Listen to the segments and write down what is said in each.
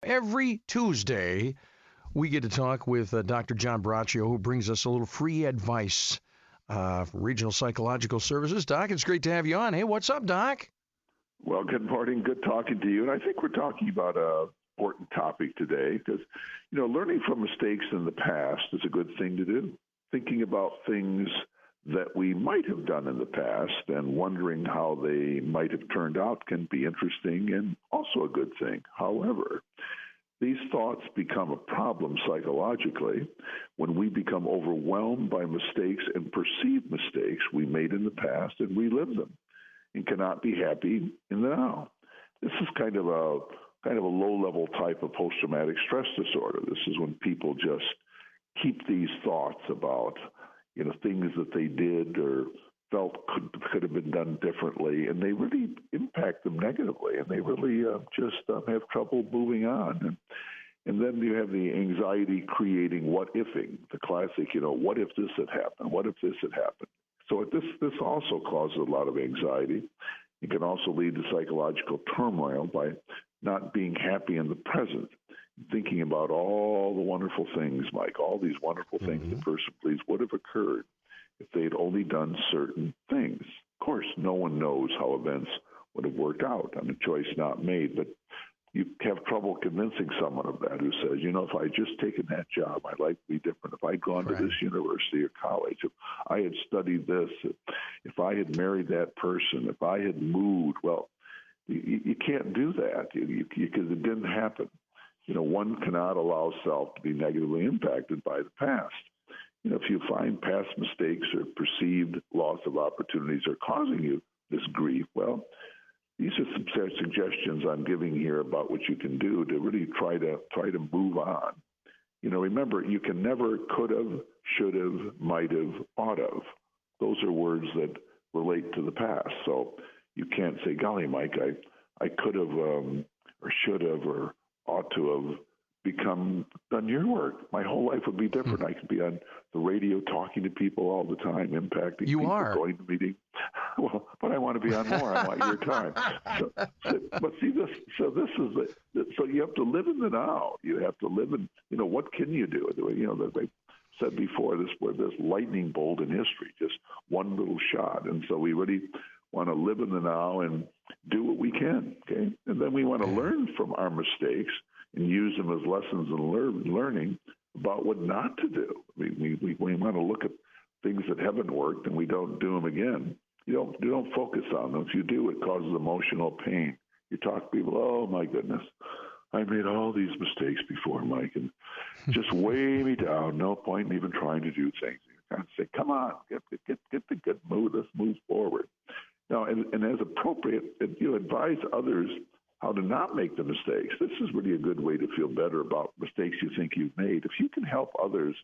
Every Tuesday, we get to talk with Dr. John Braccio, who brings us a little free advice from Regional Psychological Services. Doc, it's great to have you on. Hey, what's up, Doc? Well, good morning. Good talking to you. And I think we're talking about an important topic today because, learning from mistakes in the past is a good thing to do. Thinking about things that we might have done in the past and wondering how they might have turned out can be interesting and also a good thing. However, these thoughts become a problem psychologically when we become overwhelmed by mistakes and perceived mistakes we made in the past and relive them and cannot be happy in the now. This is kind of a low-level type of post-traumatic stress disorder. This is when people just keep these thoughts about things that they did or felt could have been done differently, and they really impact them negatively, and they really just have trouble moving on. And then you have the anxiety creating what iffing, the classic, what if this had happened? What if this had happened? So this also causes a lot of anxiety. It can also lead to psychological turmoil by not being happy in the present, thinking about all the wonderful things, Mike, all these wonderful things the person believes would have occurred if they had only done certain things. Of course, no one knows how events would have worked out. I'm a choice not made, but you have trouble convincing someone of that who says, if I had just taken that job, my life would be different. If I'd gone to this university or college, if I had studied this, if I had married that person, if I had moved, well, you can't do that because it didn't happen. One cannot allow self to be negatively impacted by the past. If you find past mistakes or perceived loss of opportunities are causing you this grief, well, these are some suggestions I'm giving here about what you can do to really try to move on. Remember, you can never could have, should have, might have, ought have. Those are words that relate to the past. So you can't say, golly, Mike, I could have or should have or ought to have done your work. My whole life would be different. I could be on the radio talking to people all the time, impacting you people, are. Going to meetings. Well, but I want to be on more. I want your time. But see this. So this is so you have to live in the now. You have to live in. What can you do? That they said before this lightning bolt in history, just one little shot. And so we really want to live in the now and do what we can. Okay, and then we want to learn from our mistakes and use them as lessons in learning about what not to do. We want to look at things that haven't worked and we don't do them again. You don't focus on them. If you do, it causes emotional pain. You talk to people, oh my goodness, I made all these mistakes before, Mike, and just weigh me down. No point in even trying to do things. You kind of say, come on, get the good mood. Let's move forward. Now, and as appropriate, you advise others how to not make the mistakes. This is really a good way to feel better about mistakes you think you've made. If you can help others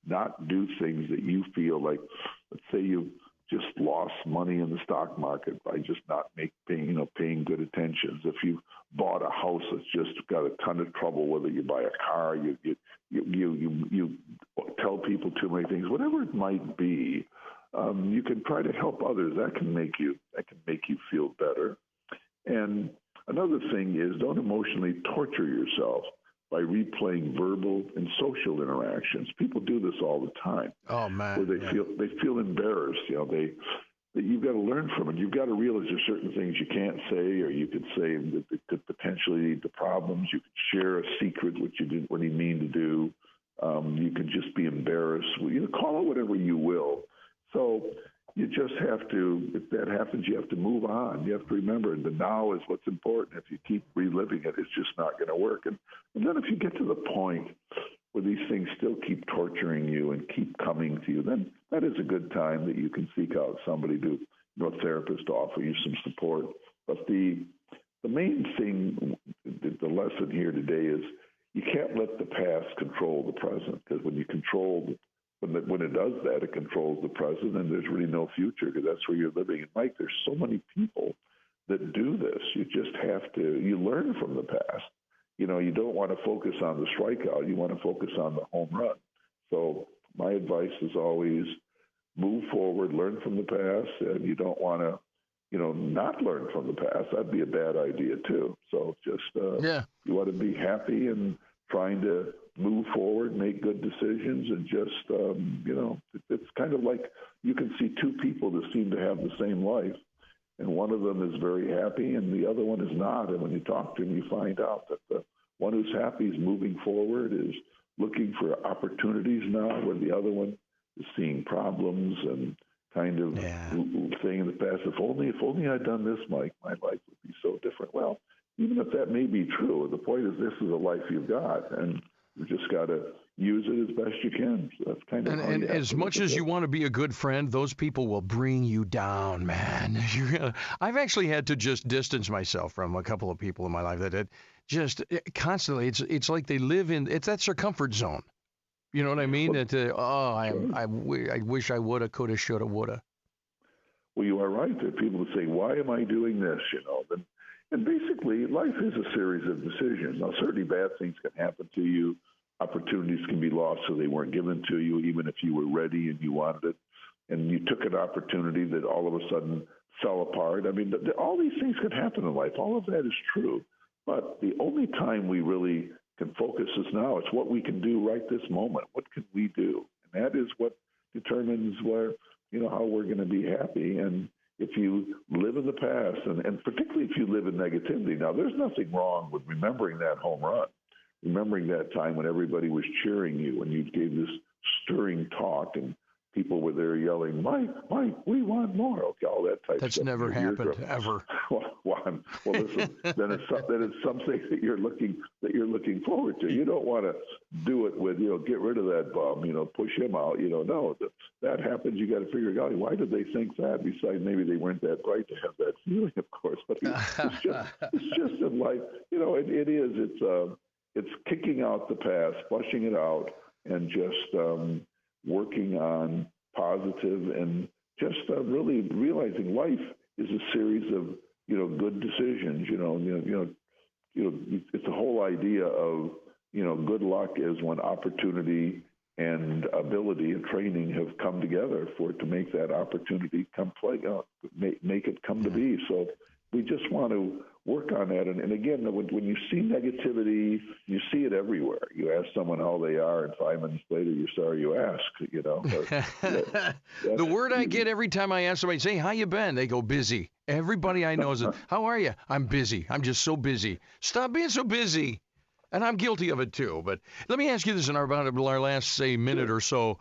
not do things that you feel like, let's say you just lost money in the stock market by just not paying good attention. If you bought a house that's just got a ton of trouble, whether you buy a car, you tell people too many things, whatever it might be, you can try to help others. That can make you feel better. And another thing is, don't emotionally torture yourself by replaying verbal and social interactions. People do this all the time. Oh man, where they feel embarrassed. You've got to learn from it. You've got to realize there's certain things you can't say, or you could say that it could potentially lead to problems. You could share a secret which you didn't really mean to do. You could just be embarrassed. Call it whatever you will. So you just have to, if that happens, you have to move on. You have to remember the now is what's important. If you keep reliving it, it's just not going to work. And then if you get to the point where these things still keep torturing you and keep coming to you, then that is a good time that you can seek out somebody a therapist to offer you some support. But the main thing, the lesson here today is you can't let the past control the present, because when it does that, it controls the present, and there's really no future, because that's where you're living. And Mike, there's so many people that do this. You learn from the past. You don't want to focus on the strikeout. You want to focus on the home run. So my advice is always move forward, learn from the past, and you don't want to not learn from the past. That'd be a bad idea too. So just you want to be happy and trying to move forward, make good decisions, and just it's kind of like you can see two people that seem to have the same life, and one of them is very happy and the other one is not. And when you talk to them, you find out that the one who's happy is moving forward, is looking for opportunities now, where the other one is seeing problems and kind of saying in the past, if only I'd done this, Mike, my life would be so different. Well, even if that may be true, the point is this is a life you've got, and you just got to use it as best you can. So that's kind of and as much as you want to be a good friend, those people will bring you down, man. I've actually had to just distance myself from a couple of people in my life that just constantly. It's like they live in that's their comfort zone. You know what I mean? I wish I woulda, coulda, shoulda, woulda. Well, you are right. There are people that say, "Why am I doing this?" And basically, life is a series of decisions. Now, certainly bad things can happen to you. Opportunities can be lost so they weren't given to you, even if you were ready and you wanted it. And you took an opportunity that all of a sudden fell apart. I mean, all these things can happen in life. All of that is true. But the only time we really can focus is now. It's what we can do right this moment. What can we do? And that is what determines how we're going to be happy. And if you live in the past, and particularly if you live in negativity, now there's nothing wrong with remembering that home run, remembering that time when everybody was cheering you, when you gave this stirring talk and people were there yelling, Mike, we want more. Okay, all that type of stuff. That's never happened, ever. Well, listen, then it's something that you're looking forward to. You don't want to do it with, get rid of that bum, push him out. No, that happens. You got to figure out, why did they think that? Besides, maybe they weren't that bright to have that feeling, of course. But it's just in life. It's kicking out the past, flushing it out, and just working on positive and just really realizing life is a series of good decisions. It's the whole idea of good luck is when opportunity and ability and training have come together for it to make that opportunity make it come to be. So we just want to work on that. And again, when you see negativity, you see it everywhere. You ask someone how they are, and 5 minutes later, you're sorry you asked. The word I get every time I ask somebody, say, how you been? They go, busy. Everybody I know is, how are you? I'm busy. I'm just so busy. Stop being so busy. And I'm guilty of it too. But let me ask you this in our last, say, minute or so.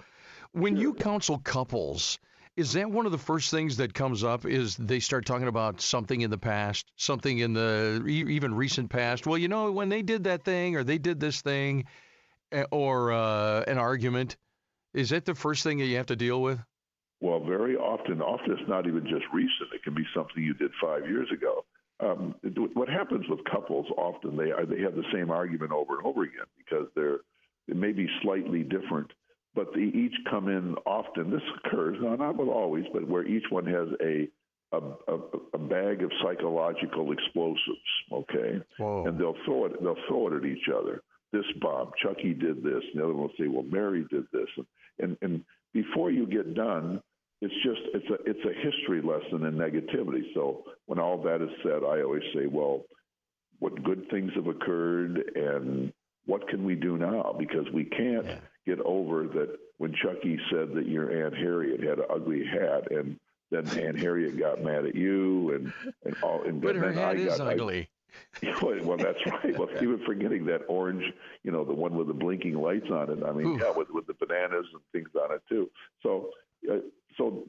When you counsel couples, is that one of the first things that comes up is they start talking about something in the past, something in the even recent past? Well, when they did that thing or they did this thing or an argument, is that the first thing that you have to deal with? Well, very often it's not even just recent. It can be something you did 5 years ago. What happens with couples often, they have the same argument over and over again because it may be slightly different. But they each come in often. This occurs, now not with always, but where each one has a bag of psychological explosives, okay? Whoa. And they'll throw it at each other. This Bob, Chucky did this. And the other one will say, well, Mary did this. And before you get done, it's a history lesson in negativity. So when all that is said, I always say, well, what good things have occurred and what can we do now? Because we can't get over that when Chucky said that your Aunt Harriet had an ugly hat, and then Aunt Harriet got mad at you, but her hat is ugly. Well, that's right. Well, even forgetting that orange, the one with the blinking lights on it. I mean, with the bananas and things on it too. So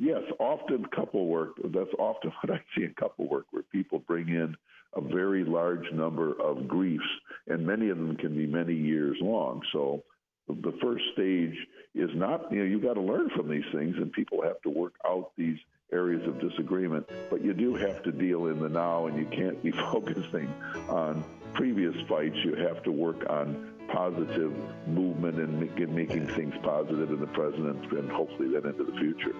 yes, often couple work. That's often what I see in couple work, where people bring in a very large number of griefs, and many of them can be many years long. So the first stage is not, you got to learn from these things, and people have to work out these areas of disagreement, but you do have to deal in the now, and you can't be focusing on previous fights. You have to work on positive movement and making things positive in the present and hopefully then into the future.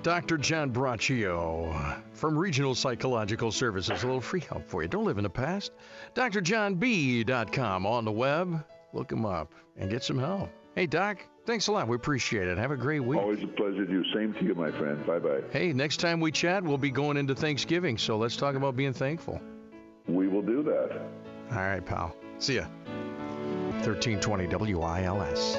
Dr. John Braccio from Regional Psychological Services. A little free help for you. Don't live in the past. drjohnb.com on the web. Look him up and get some help. Hey, Doc, thanks a lot. We appreciate it. Have a great week. Always a pleasure to you. Same to you, my friend. Bye-bye. Hey, next time we chat, we'll be going into Thanksgiving, so let's talk about being thankful. We will do that. All right, pal. See ya. 1320 WILS.